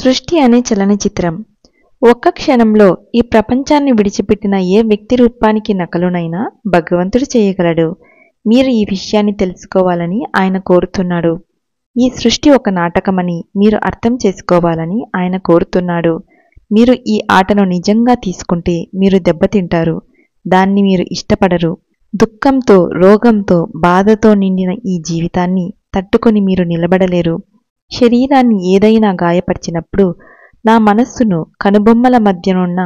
సృష్టి అనే చలనచిత్రం. ఒక్క క్షణంలో ఈ ప్రపంచాన్ని విడిచిపెట్టిన ఏ వ్యక్తి రూపానికి నకలునైనా భగవంతుడు చేయగలడు. మీరు ఈ విషయాన్ని తెలుసుకోవాలని ఆయన కోరుతున్నాడు. ఈ సృష్టి ఒక నాటకమని మీరు అర్థం చేసుకోవాలని ఆయన కోరుతున్నాడు. మీరు ఈ ఆటను నిజంగా తీసుకుంటే మీరు దెబ్బతింటారు. దాన్ని మీరు ఇష్టపడరు. దుఃఖంతో, రోగంతో, బాధతో నిండిన ఈ జీవితాన్ని తట్టుకొని మీరు నిలబడలేరు. శరీరాన్ని ఏదైనా గాయపరిచినప్పుడు నా మనస్సును కనుబొమ్మల మధ్యనున్న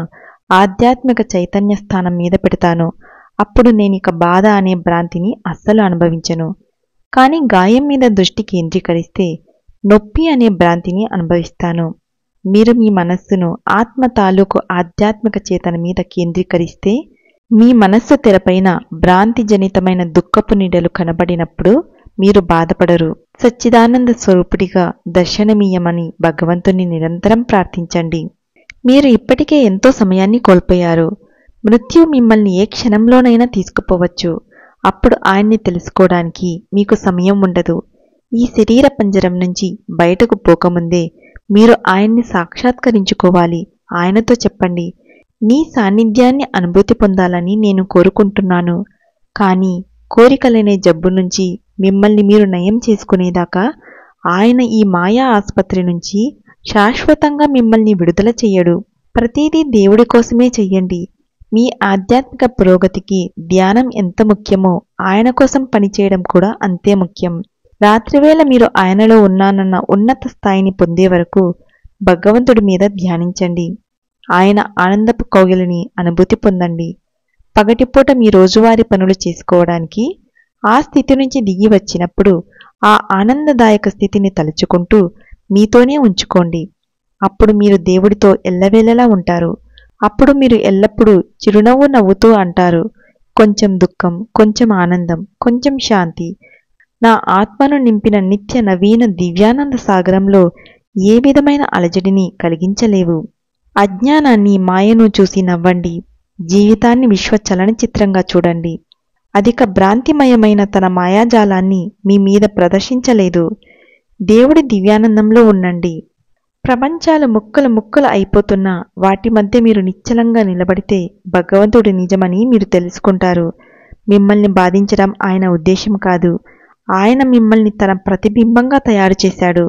ఆధ్యాత్మిక చైతన్య స్థానం మీద పెడతాను. అప్పుడు నేనిక బాధ అనే భ్రాంతిని అస్సలు అనుభవించను. కానీ గాయం మీద దృష్టి కేంద్రీకరిస్తే నొప్పి అనే భ్రాంతిని అనుభవిస్తాను. మీరు మీ మనస్సును ఆత్మ తాలూకు ఆధ్యాత్మిక చేతన మీద కేంద్రీకరిస్తే మీ మనస్సు తెరపైన భ్రాంతిజనితమైన దుఃఖపు నీడలు కనబడినప్పుడు మీరు బాధపడరు. సచ్చిదానంద స్వరూపుడిగా దర్శనమీయమని భగవంతుని నిరంతరం ప్రార్థించండి. మీరు ఇప్పటికే ఎంతో సమయాన్ని కోల్పోయారు. మృత్యు మిమ్మల్ని ఏ క్షణంలోనైనా తీసుకుపోవచ్చు. అప్పుడు ఆయన్ని తెలుసుకోవడానికి మీకు సమయం ఉండదు. ఈ శరీర పంజరం నుంచి బయటకు పోకముందే మీరు ఆయన్ని సాక్షాత్కరించుకోవాలి. ఆయనతో చెప్పండి, నీ సాన్నిధ్యాన్ని అనుభూతి పొందాలని నేను కోరుకుంటున్నాను. కానీ కోరికలనే జబ్బు నుంచి మిమ్మల్ని మీరు నయం చేసుకునేదాకా ఆయన ఈ మాయా ఆసుపత్రి నుంచి శాశ్వతంగా మిమ్మల్ని విడుదల చెయ్యడు. ప్రతిదీ దేవుడి కోసమే చెయ్యండి. మీ ఆధ్యాత్మిక పురోగతికి ధ్యానం ఎంత ముఖ్యమో ఆయన కోసం పనిచేయడం కూడా అంతే ముఖ్యం. రాత్రివేళ మీరు ఆయనలో ఉన్నానన్న ఉన్నత స్థాయిని పొందే వరకు భగవంతుడి మీద ధ్యానించండి. ఆయన ఆనందపు కౌగిలిని అనుభూతి పొందండి. పగటిపూట మీ రోజువారీ పనులు చేసుకోవడానికి ఆ స్థితి నుంచి దిగి వచ్చినప్పుడు ఆ ఆనందదాయక స్థితిని తలుచుకుంటూ మీతోనే ఉంచుకోండి. అప్పుడు మీరు దేవుడితో ఎల్లవేళలా ఉంటారు. అప్పుడు మీరు ఎల్లప్పుడూ చిరునవ్వు నవ్వుతూ అంటారు, కొంచెం దుఃఖం, కొంచెం ఆనందం, కొంచెం శాంతి నా ఆత్మను నింపిన నిత్య నవీన దివ్యానంద సాగరంలో ఏ విధమైన అలజడిని కలిగించలేవు. అజ్ఞానాన్ని, మాయను చూసి నవ్వండి. జీవితాన్ని విశ్వ చలనచిత్రంగా చూడండి. అధిక భ్రాంతిమయమైన తన మాయాజాలాన్ని మీ మీద ప్రదర్శించలేదు. దేవుడి దివ్యానందంలో ఉండండి. ప్రపంచాలు ముక్కలు ముక్కలు అయిపోతున్నా వాటి మధ్య మీరు నిశ్చలంగా నిలబడితే భగవంతుడు నిజమని మీరు తెలుసుకుంటారు. మిమ్మల్ని బాధించడం ఆయన ఉద్దేశం కాదు. ఆయన మిమ్మల్ని తన ప్రతిబింబంగా తయారు చేశాడు.